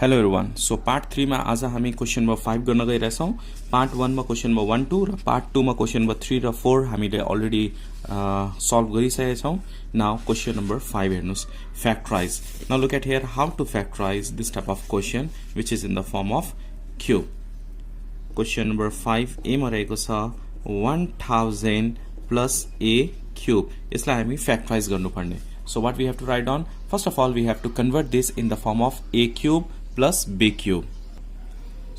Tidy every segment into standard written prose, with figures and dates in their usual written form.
Hello everyone. So part 3 में आज हामी क्वेशन नंबर 5 गर्न गइरहेछौं। पार्ट 1 में क्वेशन नंबर 1 2 र पार्ट 2 में क्वेशन नंबर 3 र 4 हामीले अलरेडी सल्भ गरिसकेका छौं। नाउ क्वेशन नंबर 5 हेर्नुस्, factorise. Now look at here how to factorise this type of question which is in the form of cube. Question number 5 A मा रहेको छ 1000 प्लस ए cube. यसलाई हामी फ्याक्टराइज गर्नुपर्ने। So what we have to write down? First of all, we have to convert this in the form of a cube plus b cube.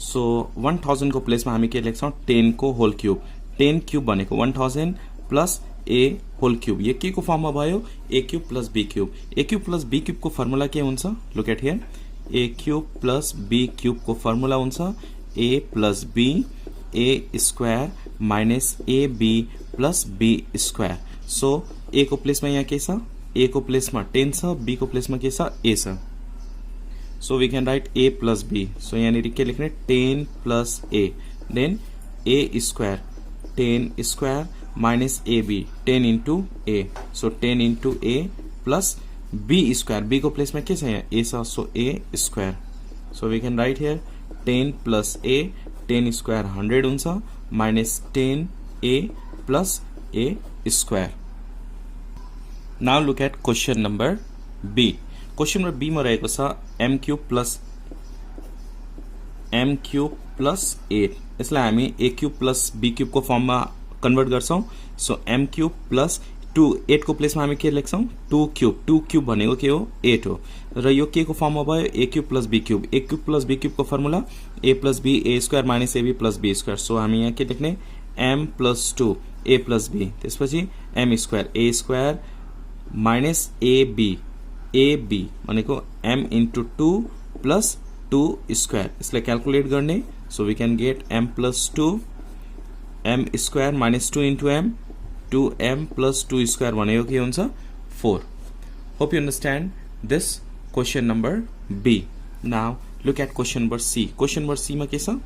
So 1000 को place में हामी के लेख्छौं 10 को होल क्यूब। 10 क्यूब भनेको 1000 प्लस a होल क्यूब। ये के को फर्म में भयो? a cube plus b cube. a cube plus b cube को फर्मुला के हुन्छ? Look at here, a cube plus b cube को फर्मुला हुन्छ a plus b a square minus ab plus b square. So a को place में यहाँ के छ? a को प्लेस में 10 छ, b को प्लेस में के छ? a छ। So we can write a plus b। So यहाँ के लेख्ने 10 plus a, then a square 10 square minus ab 10 into a। So 10 into a plus b square, b को प्लेस में के छ? यहाँ a छ। So a square. So we can write here 10 plus a, 10 square 100 हुन्छ minus 10 a plus a square. Now look at question number B. Question number B में रहेको छ m क्यूब प्लस 8। यसलाई हामी a cube plus b cube को form में convert गर्छौं। So m cube plus 2, 8 को प्लेस में हामी के लेख्छौं? 2 क्यूब भनेको के हो? 8 हो। र यो के को फर्म में भयो? a cube plus b cube. a cube plus b cube को formula a plus b a square minus ab plus b square. So हामी यहाँ के लेख्ने m plus 2 a plus b, त्यसपछि m square a square minus A B भनेको m into 2 plus 2 square. इसलिए calculate गर्ने। So we can get m plus 2 m square minus 2 into m 2m plus 2 square भनेको के हुन्छ? 4। Hope you understand this question number B। Now look at question number C। Question number C में के छ?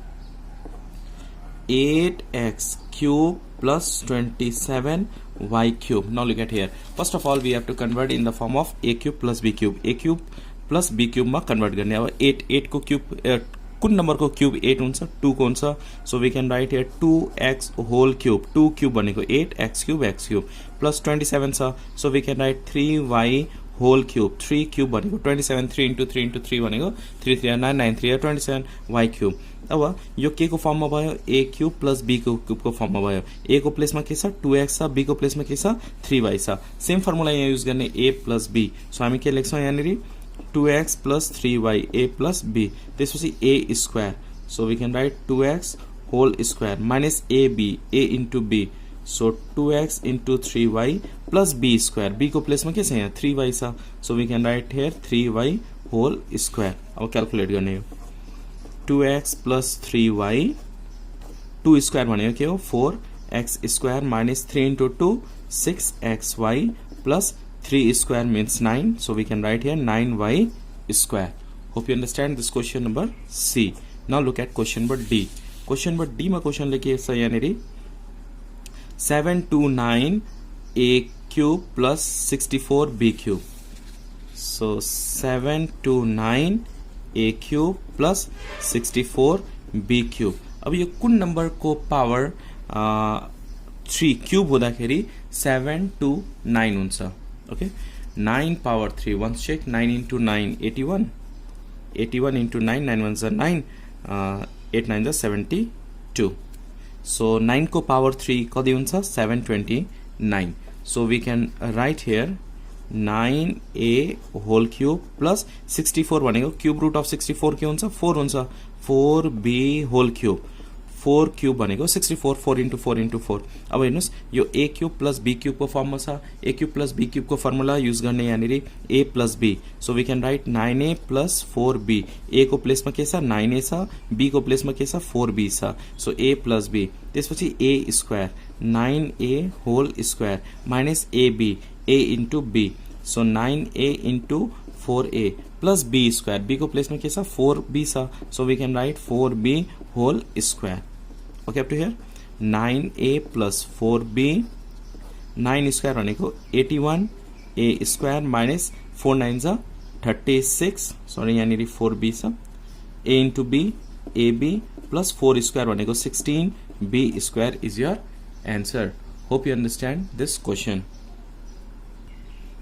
8x cube plus 27y cube. Now look at here. First of all, we have to convert in the form of a cube plus b cube. a cube plus b cube में convert करने। अब 8 को cube कुन number को cube 8 हुन्छ? 2 को हुन्छ। So we can write here 2x whole cube. 2 cube भनेको 8 x cube plus 27 छ। So we can write 3y whole cube. 3 cube भनेको 27, 3 इंटू 3 इंटू 3 भनेको 3 3 9 9 3 27 y क्यूब। अब यो के को फर्म में भयो? a क्यूब प्लस b को क्यूब को फर्म में भयो। a को प्लेस में के छ? 2x छ, b को प्लेस में के छ? 3y छ। सेम फर्मुला यहाँ युज गर्ने a प्लस b। सो हामी के लेख्छौं यहाँनिर 2x plus 3y a plus b, त्यसपछि a square. So we can write 2x whole square minus ab a into b। So 2x into 3y plus b square, b को place में के छ? यहाँ 3y छ। So we can write here 3y whole square. अब calculate गर्ने हो 2x plus 3y, 2 square भनेको के हो? 4x square minus 3 into 2 6xy plus 3 square means 9। So we can write here 9y square. Hope you understand this question number C। Now look at question number D। Question number D में question लेके यहाँनिर 729 a cube plus 64 b cube. So 729 a cube plus 64 b cube. अब यो कुन number को power 3 cube हुँदाखेरि 729 हुन्छ? Okay, 9 power 3 once check 9 into 9 81, 81 into 9 9 1 9 8 9 72। So 9 को पावर 3 कति हुन्छ? 729। So we can write here 9a whole cube plus 64 भनेको क्यूब रूट अफ 64 के हुन्छ? 4 हुन्छ। 4b होल क्यूब, 4 क्यूब भनेको 64, 4 इंटू 4 इंटू 4। अब हेर्नुस् यो a cube plus b cube को फर्म में छ। a cube plus b cube को फर्मुला यूज गर्ने यहाँनिर a plus b। So we can write 9a plus 4b। a को प्लेस में के छ? 9a छ, b को प्लेस में के छ? 4b छ। सो a प्लस b, त्यसपछि a square 9a whole square minus ab a into b। So 9a into 4a plus b square, b को प्लेस में के छ? 4b छ। So we can write 4b whole square. Okay, up to here 9a plus 4b, 9 square भनेको 81 a square minus 4 9 36, sorry यहाँनिर 4b छ a into b ab plus 4 square भनेको 16 b square is your answer. Hope you understand this question.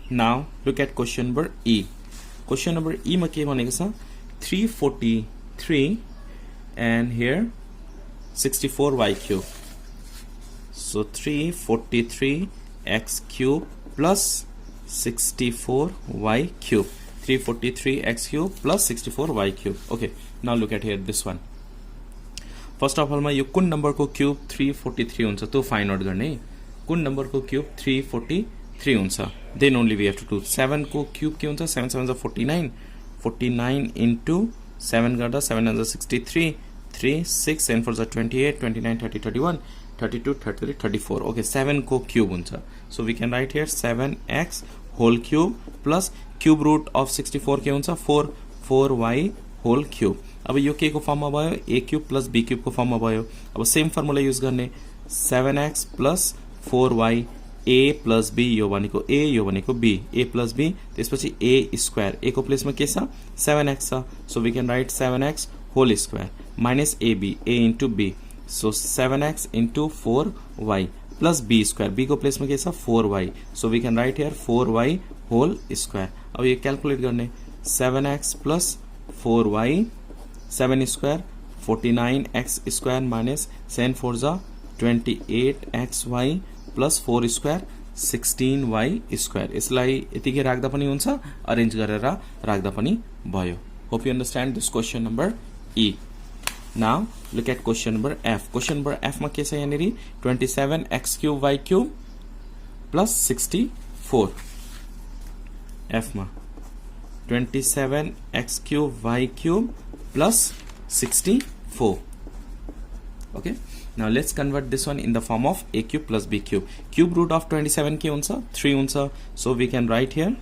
Now look at question number E. Question number E मा के भनेको छ 343 and here 64y cube. So 343x cube plus 64y cube. 343x cube plus 64y cube. Okay, now look at here this one. First of all मा यो कुन number को cube 343 हुन्छ त्यो फाइन्ड आउट गर्ने. कुन नम्बर को क्यूब 343 हुन्छ. Then only we have to do 7 को क्यूब के हुन्छ 7 7 49. 49 into 7 गर्दा 7 63 3 6 and 4 28 29 30 31 32 33 34. Okay, 7 को क्यूब हुन्छ. So we can write here 7x whole cube plus cube root of 64 के हुन्छ 4y whole cube. अब यो के को फर्ममा भयो a cube plus b cube को फर्ममा भयो. अब सेम फर्मुला युज गर्ने 7x plus 4y a plus b यो भनेको a यो भनेको b a प्लस b त्यसपछि a स्क्वायर a को प्लेसमा के छ 7x छ. So we can write 7x whole square minus ab a into b. So 7x into 4y plus b square b को प्लेसमा के छ 4y. So we can write here 4y whole square. अब यो क्याल्कुलेट गर्ने 7x plus 4y 7 square 49x square minus 7 4 जा 28xy plus 4 square 16y square. यसलाई यतिकै राख्दा पनि हुन्छ अरेन्ज गरेर राख्दा पनि भयो. Hope you understand this question number E. Now look at question number F. Question number F मा के छ यहाँनेरि 27x cube y cube plus 64. F मा 27x cube y cube plus 64. Okay, now let's convert this one in the form of a cube plus b cube. Cube root of 27 के हुन्छ 3 हुन्छ. So we can write here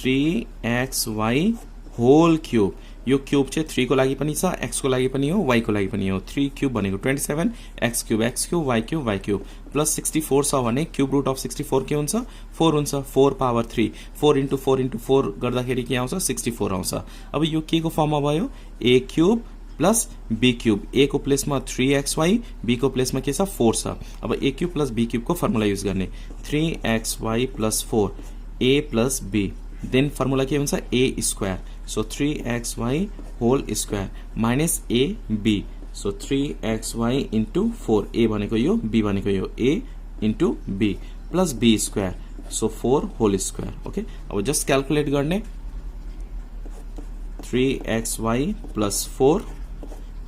3xy whole cube. यो cube चाहिँ 3 को लागि पनि छ x को लागि पनि हो y को लागि पनि हो. 3 क्यूब भनेको 27 x cube y cube plus 64 छ भने क्यूब रूट अफ 64 के हुन्छ 4 हुन्छ 4 पावर 3 4 into 4 into 4 गर्दाखेरि के आउँछ 64 आउँछ. अब यो के को फर्ममा भयो a cube plus b cube. a को प्लेसमा 3xy b को प्लेसमा के छ 4 छ. अब a cube plus b cube को फर्मुला युज गर्ने 3xy plus 4 a plus b. Then formula के हुन्छ a square. So 3xy whole square minus a b. So 3xy into 4 a भनेको यो b भनेको यो a into b plus b square. So 4 whole square. Okay, अब just calculate गर्ने 3xy plus 4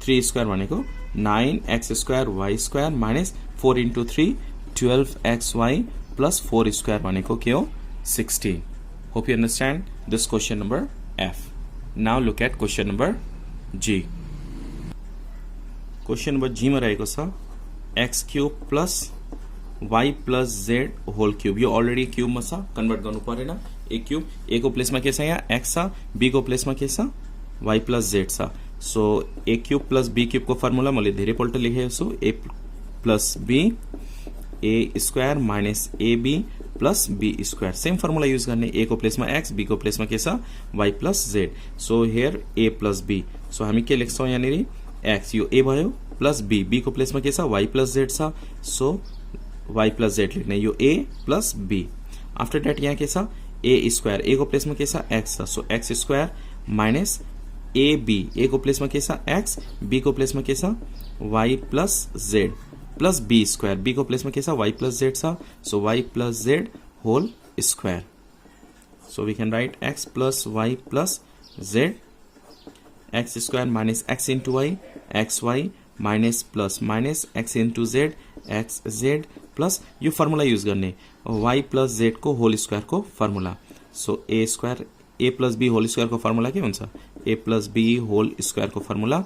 3 square भनेको 9x square y square minus 4 into 3 12xy plus 4 square भनेको के हो 16. Hope you understand this question number F. Now look at question number G. Question number G मा रहेको छ x cube plus y plus z whole cube. यो already cube मा छ convert गर्नु परेन. a क्यूब a को प्लेसमा के छ यहाँ x छ b को प्लेसमा के छ y प्लस z छ. So a cube plus b cube को फर्मुला मैले धेरै पल्ट लेखेको छु a plus b a square minus ab plus b square. Same formula use गर्ने a को प्लेसमा x b को प्लेसमा के छ y plus z. So here a plus b. So हामी के लेख्छौं यहाँनेरि x यो a भयो प्लस b b को प्लेसमा के छ y प्लस z छ. सो y प्लस z लेख्ने यो a plus b. After that यहाँ के छ a स्क्वायर a को प्लेसमा के छ x छ. सो x square minus ab a को प्लेसमा के छ x b को प्लेसमा के छ y plus z plus b square b को प्लेसमा के छ y प्लस z छ. So y plus z whole square. So we can write x plus y plus z x square minus x into y xy minus plus minus x into z xz plus यो formula use गर्ने y plus z को whole square को formula. So a square a plus b whole square को formula के हुन्छ a plus b whole square को formula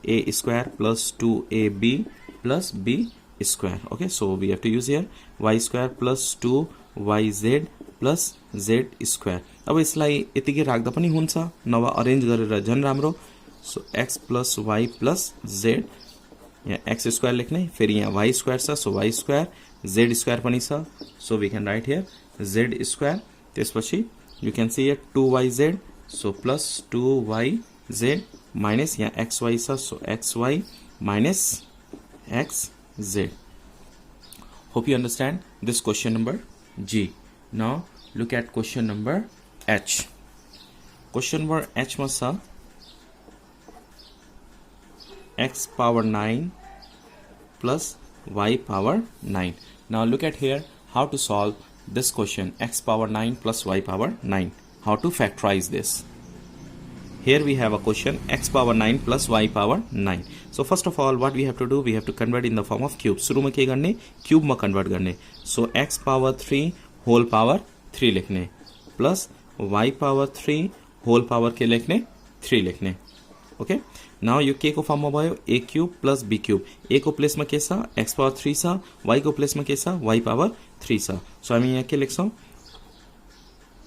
a square plus 2ab plus b square. Okay, so we have to use here y square plus 2yz plus z square. अब यसलाई यतिकै राख्दा पनि हुन्छ नभए अरेन्ज गरेर झन् राम्रो. So x plus y plus z यहाँ x स्क्वायर लेख्ने फेरि यहाँ y स्क्वायर छ. So y square z square पनि छ. So we can write here z square. त्यसपछि you can see here 2yz. So plus 2yz z minus यहाँ xy छ, so xy minus xz. Hope you understand this question number G. Now look at question number H. Question number H ma cha x power 9 plus y power 9. Now look at here how to solve this question, x power 9 plus y power 9. How to factorize this? Here we have a question x power 9 plus y power 9. So first of all what we have to do, we have to convert in the form of cube. सुरु में के करने cube में convert करने. So x power 3 whole power 3 लिखने plus y power 3 whole power के लिखने 3 लिखने. Okay. Now यो के को फॉर्म में भयो a cube plus b cube. a को प्लेस में के सा x power 3 सा, y को प्लेस में के सा y power 3 सा. So हामी यहाँ के लिखछौं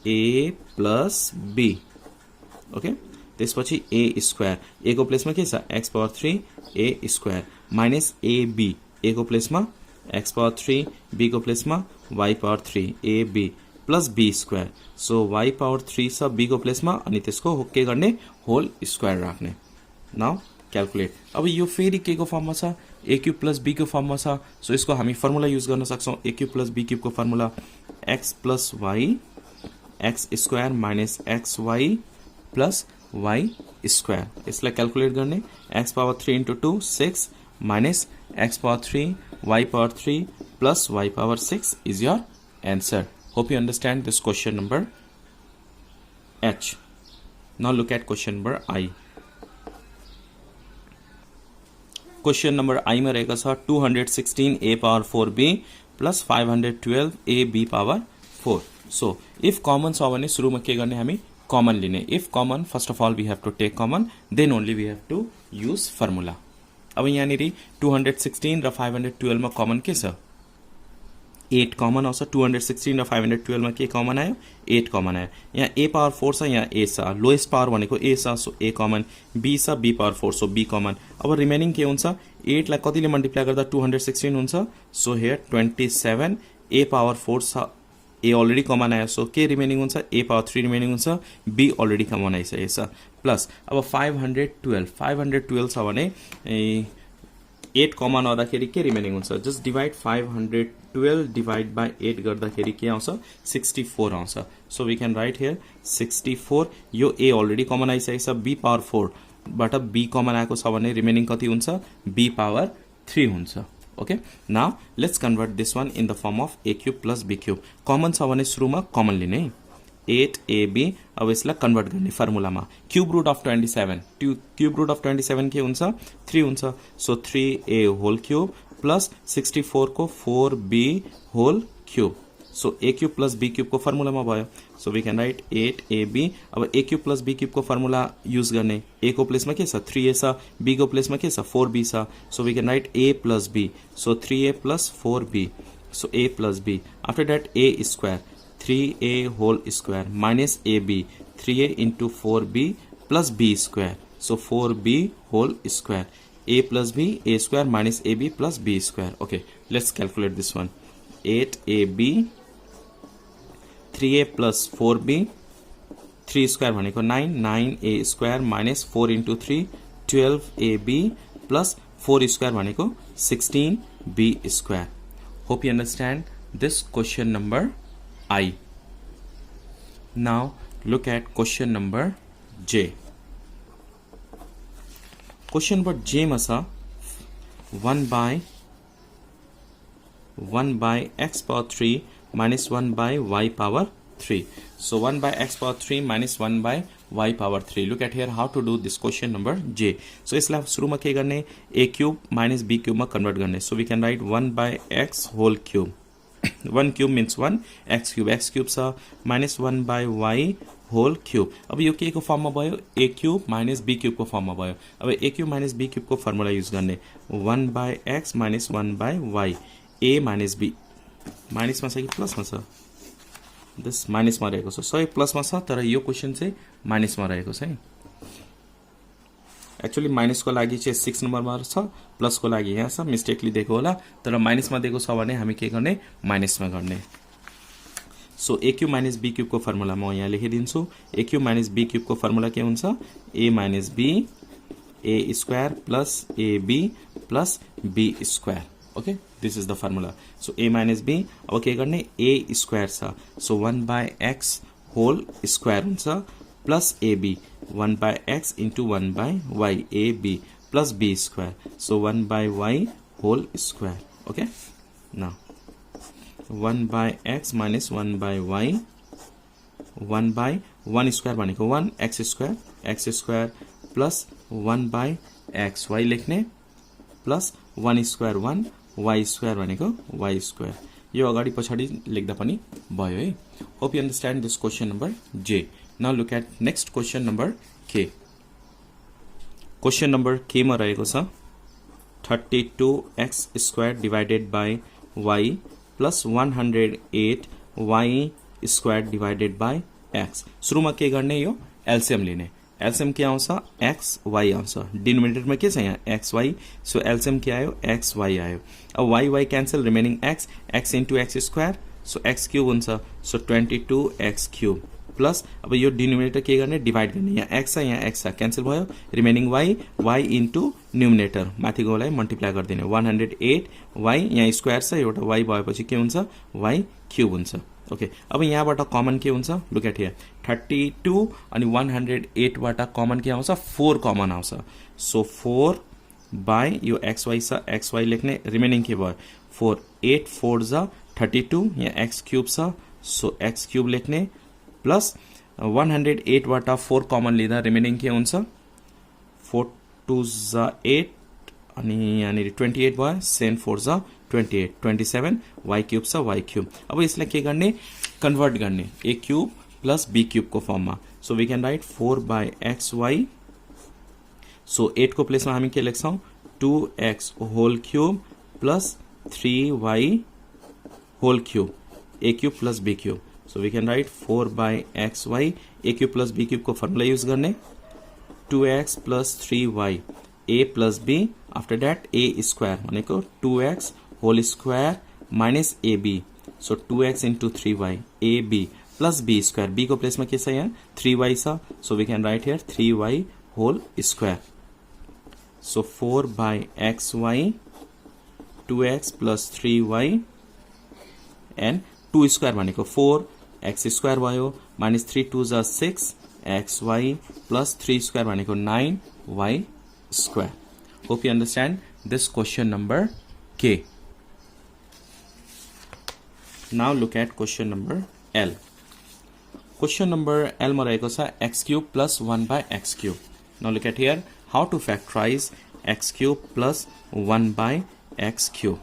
a plus b. Okay. त्यसपछि a स्क्वायर, a को प्लेसमा के छ x power 3 a square minus ab, a को प्लेसमा x पावर 3, b को प्लेसमा y power 3 ab plus b square. So y power 3 छ b को प्लेसमा अनि त्यसको के गर्ने होल स्क्वायर राख्ने. Now calculate. अब यो फेरि के को फर्ममा छ a क्यूब प्लस b को फर्ममा छ. सो यसको हामी फर्मुला युज गर्न सक्छौं. a cube plus b cube को formula x plus y x square minus xy plus y square. इसलिए कैलकुलेट करने x power 3 into 2 6 minus x power 3 y power 3 plus y power 6 is your answer. Hope you understand this question number H. Now look at question number I. Question number I में रहेगा सा 216 a power 4b plus 512 a b power 4. So if common छ भने सुरुमा के गर्ने हामी common लिने. If common, first of all we have to take common, then only we have to use formula. अब यहाँनिर 216 र 512 मा common के छ 8 common आउँछ. 216 र 512 मा के common आयो 8 common आयो. यहाँ a power 4 छ, यहाँ a छ, लोएस्ट पावर भनेको a छ, सो a common, b छ b power 4 so b common. अब रिमेनिङ के हुन्छ 8 लाई कतिले मल्टिप्लाई गर्दा 216 हुन्छ. सो हियर 27 a power 4 छ, a अलरेडी कमन आयो, सो के रिमेनिङ हुन्छ a पावर 3 रिमेनिङ हुन्छ, b अलरेडी कमन आइसकेको छ. प्लस अब 512 छ भने 8 कमन आउँदाखेरि के रिमेनिङ हुन्छ, जस्ट डिवाइड 512 डिवाइड बाइ 8 गर्दाखेरि के आउँछ 64 आउँछ. So we can write here 64. यो a अलरेडी कमन आइसकेको छ, b पावर 4 बाट b कमन आएको छ भने रिमेनिङ कति हुन्छ b पावर 3 हुन्छ. Okay, now let's convert this one in the form of a cube plus b cube. Common छ भने सुरुमा कमन लिने 8ab. अब यसलाई कन्भर्ट गर्ने फर्मुलामा cube root of 27. Cube root of 27 के हुन्छ 3 हुन्छ. So 3a whole cube plus 64 को 4b whole cube. So a cube plus b cube को फर्मुलामा भयो. So we can write 8ab. अब a cube plus b cube को फर्मुला युज गर्ने. a को प्लेसमा के छ 3a छ, b को प्लेसमा के छ 4b छ. So we can write a plus b. So 3a plus 4b. So a plus b. After that a square 3a whole square minus ab 3a into 4b plus b square. So 4b whole square a plus b a square minus ab plus b square. Okay, let's calculate this one. 8ab 3a plus 4b 3 square भनेको 9 9a square minus 4 into 3 12ab plus 4 square भनेको 16b square. Hope you understand this question number I. Now look at question number J. Question number J मा छ 1 by x power 3 minus 1 by y power 3. So 1 by x power 3 minus 1 by y power 3. Look at here how to do this question number J. So इसलाई सुरुमा के गर्ने a cube minus b cube मा convert गर्ने. So we can write 1 by x whole cube. 1 cube means 1 x cube छ minus 1 by y whole cube. अब यो के को फर्ममा भयो a cube minus b cube को फर्ममा भयो. अब a cube minus b cube को फर्मुला युज गर्ने 1 by x minus 1 by y. a minus b माइनसमा छ कि प्लसमा छ, दिस माइनसमा रहेको छ. सही प्लसमा छ तर यो क्वेशन चाहिँ माइनसमा रहेको छ है. एक्चुअली माइनसको लागि चाहिँ 6 नम्बरमा छ, प्लसको लागि यहाँ छ, मिस्टेकली दिएको होला. तर माइनसमा दिएको छ भने हामी के गर्ने माइनसमा गर्ने. So A cube minus B cube को फर्मुला म यहाँ लेखिदिन्छु। A cube minus B cube को फर्मुला के हुन्छ A minus B A square plus A B plus B square. Okay, this is the formula. So A minus B, अब के गर्ने ए स्क्वायर छ, सो 1/x होल स्क्वायर हुन्छ plus AB 1/x into 1/y ab plus B square, so 1/y whole square. Okay, now 1/x minus 1/y 1/1 square भनेको 1 x square plus 1/x y लेख्ने plus 1 square 1 y square भनेको y square. यो अगाडि पछाडि लेख्दा पनि भयो है। Hope you understand this question number J. Now look at next question number K. Question number K मा रहेको छ 32x square divided by y plus 108 y square divided by x। सुरुमा के गर्ने यो एलसीएम लिने। एलसीएम के आउँछ एक्स वाई आउँछ, डिनोमिनेटरमा के छ यहाँ एक्स वाई, सो एलसीएम के आयो एक्स वाई आयो। अब y y cancel, remaining x, x into x square, so x cube हुन्छ, सो 22x क्यूब प्लस अब यो डिनोमिनेटर के गर्ने डिवाइड गर्ने, यहाँ एक्स छ यहाँ एक्स छ क्यान्सल भयो, remaining Y Y into numerator माथिकोलाई मल्टिप्लाई गरिदिने 108 वाई यहाँ स्क्वायर छ एउटा वाई भएपछि के हुन्छ वाई क्यूब हुन्छ। ओके, अब यहाँबाट कमन के हुन्छ लुक एट हियर 32 अनि 108 बाट कमन के आउँछ 4 कमन आउँछ, सो 4 बाई यो एक्स वाई छ एक्स वाई लेख्ने, रिमेनिङ के भयो 4 8 4 जा 32 यहाँ एक्स क्यूब छ, सो एक्स क्यूब लेख्ने प्लस 108 बाट 4 कमन लिँदा रिमेनिङ के हुन्छ 4 2 जा 8 अनि यहाँनिर 28 भयो, 7 4 जा 28 27 वाई क्यूब छ वाई क्यूब। अब यसलाई के गर्ने कन्भर्ट गर्ने a cube plus be cube को फर्ममा, so we can write 4/xy, so 8 को प्लेसमा हामी के लेख्छौं 2x whole cube plus 3y whole cube a cube plus be cube, so we can write 4/xy a cube plus be cube को formula use गर्ने 2x plus 3y a plus b, after that a square भनेको 2x whole square minus ab, so 2x into 3y ab plus b square, b को place में के छ यहाँ 3y छ, so we can write here 3y whole square, so 4/xy 2x plus 3y and 2 square भनेको 4 x square भयो minus 3 2 जा 6 xy plus 3 square भनेको 9 y square. Hope you understand this question number K. Now look at question number L. Question number L मा रहेको छ x cube plus 1/x cube. Now look at here how to factorize x cube plus 1/x cube.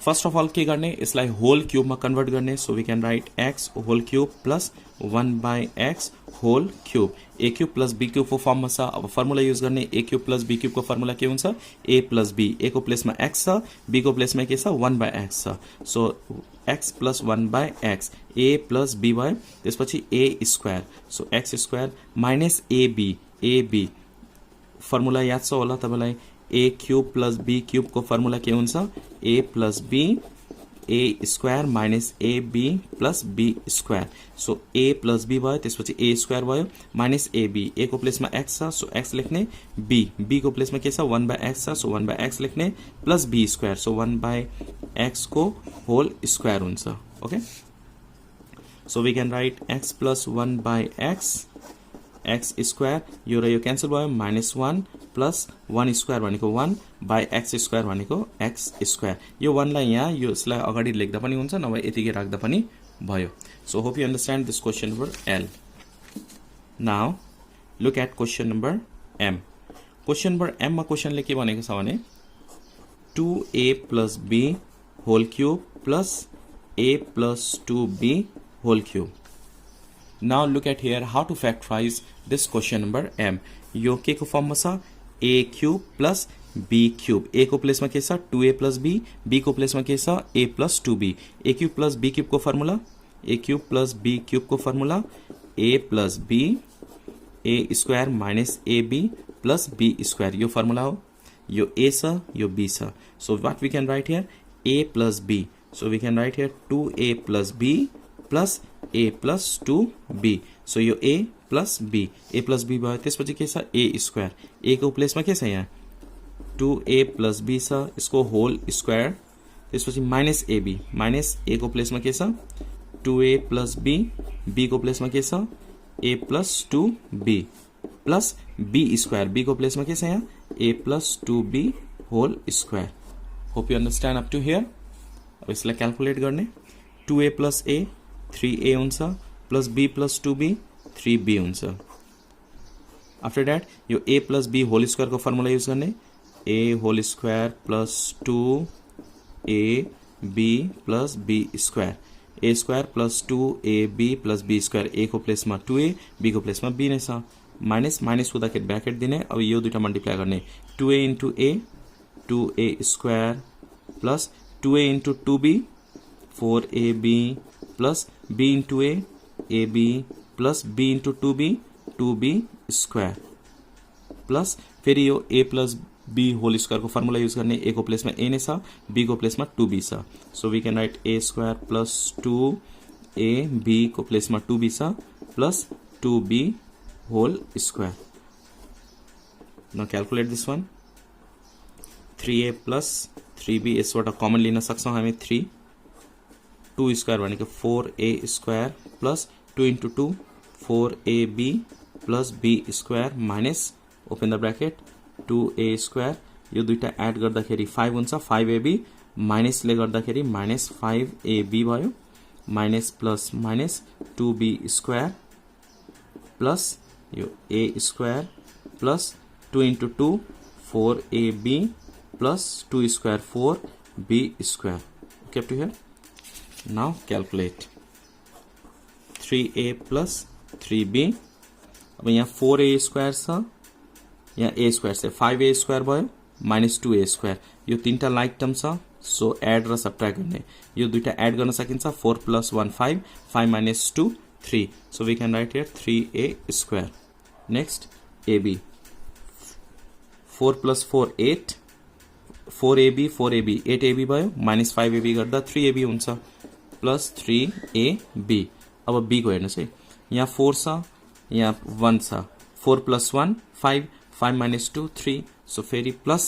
First of all के गर्ने यसलाई whole cube में convert गर्ने, so we can write x whole cube plus 1/x whole cube a cube plus be cube को form में छ। अब formula use गर्ने a cube plus be cube को फर्मुला के हुन्छ a प्लस बी, ए को प्लेस में x छ बी को प्लेस में के छ 1/x छ, सो x plus 1/x a plus B भयो, त्यसपछि a square, so x square minus ab formula याद छ होला तपाईलाई A cube plus be cube को फर्मुला के हुन्छ A plus B A square minus A B plus B square, so A plus B भयो, त्यसपछि ए स्क्वायर भयो माइनस ए बी, ए को प्लेस में एक्स छ, सो एक्स लेख्ने, बी को प्लेस में के छ 1/x छ, सो 1/x लेख्ने plus B square, so 1/x को होल स्क्वायर हुन्छ। Okay, so we can write x plus 1/x x square यो र यो क्यान्सल भयो माइनस 1 प्लस 1 स्क्वायर भनेको 1/x स्क्वायर भनेको x स्क्वायर, यो 1 लाई यहाँ यो यसलाई अगाडि लेख्दा पनि हुन्छ नभए यतिकै राख्दा पनि भयो। So hope you understand this question number L. Now look at question number M. Question number M मा क्वेश्चनले के भनेको छ भने 2a plus b whole cube plus a plus 2b whole cube. Now look at here how to factorize this question number M. यो के को form में छ a cube plus b cube, a को प्लेस में के छ 2a प्लस b, b को प्लेस में के छ a plus 2b, a cube plus b cube को formula a cube plus b cube को formula a plus b a square minus ab plus b square, यो फर्मुला हो, यो a छ यो b छ, so what we can write here a plus b, So we can write here 2a plus b plus a plus 2b. So यो a plus b, a plus b भयो, त्यसपछि के छ a स्क्वायर, a को प्लेसमा के छ यहाँ 2a plus b छ, यसको होल स्क्वायर, त्यसपछि माइनस ab, माइनस a को प्लेसमा के छ 2a plus b, b को प्लेसमा के छ a plus 2b plus b square, b को प्लेसमा के छ यहाँ a plus 2b whole square. Hope you understand up to here. अब यसलाई क्याल्कुलेट गर्ने 2a plus a 3a हुन्छ plus b plus 2b 3b हुन्छ. आफ्टर द्याट यो a plus b whole square को फर्मुला युज गर्ने a whole square plus 2a b plus b square, a square plus 2ab plus b square, a को प्लेसमा 2a, b को प्लेसमा b नै छ, minus minus हुँदाखेरि bracket दिने. अब यो दुईटा मल्टिप्लाई गर्ने 2a into a 2a square plus 2a into 2b 4ab plus b into a ab plus b into 2b 2b square plus फेरि यो a plus b whole square को formula use गर्ने, a को प्लेसमा a नै छ, b को प्लेसमा 2b छ. So we can write a square plus 2ab को प्लेसमा 2b छ plus 2b whole square. Now calculate this one 3a plus 3b, यसबाट कमन लिन सक्छौं हामी 3, 2 स्क्वायर भनेको 4a square plus 2 into 2 4ab plus b square minus open the bracket 2a square, यो दुईटा एड गर्दाखेरि 5 हुन्छ, 5ab माइनसले गर्दाखेरि माइनस 5ab भयो, minus plus minus 2b square plus यो a square plus 2 into 2 4ab plus 2 square 4b square. Okay up to here. Now calculate 3a plus 3b. अब यहाँ 4a square छ, यहाँ a स्क्वायर छ, 5a square भयो minus 2a square, यो तीनटा like term छ, सो एड र सबट्र्याक्ट गर्ने, यो दुईटा एड गर्न सकिन्छ 4 plus 1 5, 5 minus 2 3. So we can write here 3a square. Next ab 4 plus 4 8, 4ab 8ab भयो माइनस 5ab गर्दा 3ab हुन्छ प्लस 3ab. अब b को हेर्नुस् है, यहाँ 4 छ, यहाँ 1 छ, 4 plus 1 5, 5 minus 2 3, सो फेरि प्लस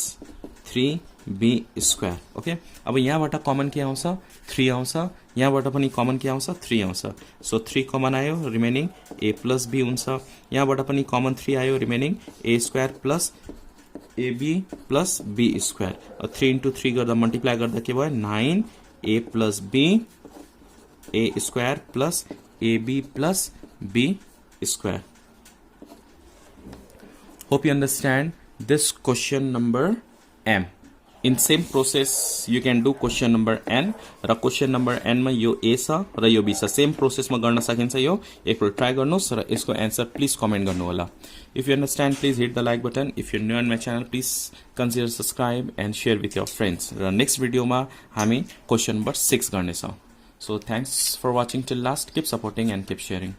3b स्क्वायर. ओके. अब यहाँबाट कमन के आउँछ 3 आउँछ, यहाँबाट पनि कमन के आउँछ 3 आउँछ, सो 3 कमन आयो, रिमेनिङ a प्लस b हुन्छ, यहाँबाट पनि कमन 3 आयो, remaining a square plus ab plus b square. 3 into 3 गर्दा मल्टिप्लाई गर्दा के भयो 9a plus b a square plus ab plus b square. Hope you understand this question number m. In same process you can do question number n, र question number n मा यो a छ र यो b छ, same process मा गर्न सकिन्छ. यो एकपल्ट ट्राई गर्नुहोस् र यसको एन्सर प्लिज कमेन्ट गर्नु होला. If you understand, please hit the like button. If you're new on my channel, please consider subscribe and share with your friends. र next video मा हामी question number 6 गर्ने छौं. So thanks for watching till last. Keep supporting and keep sharing.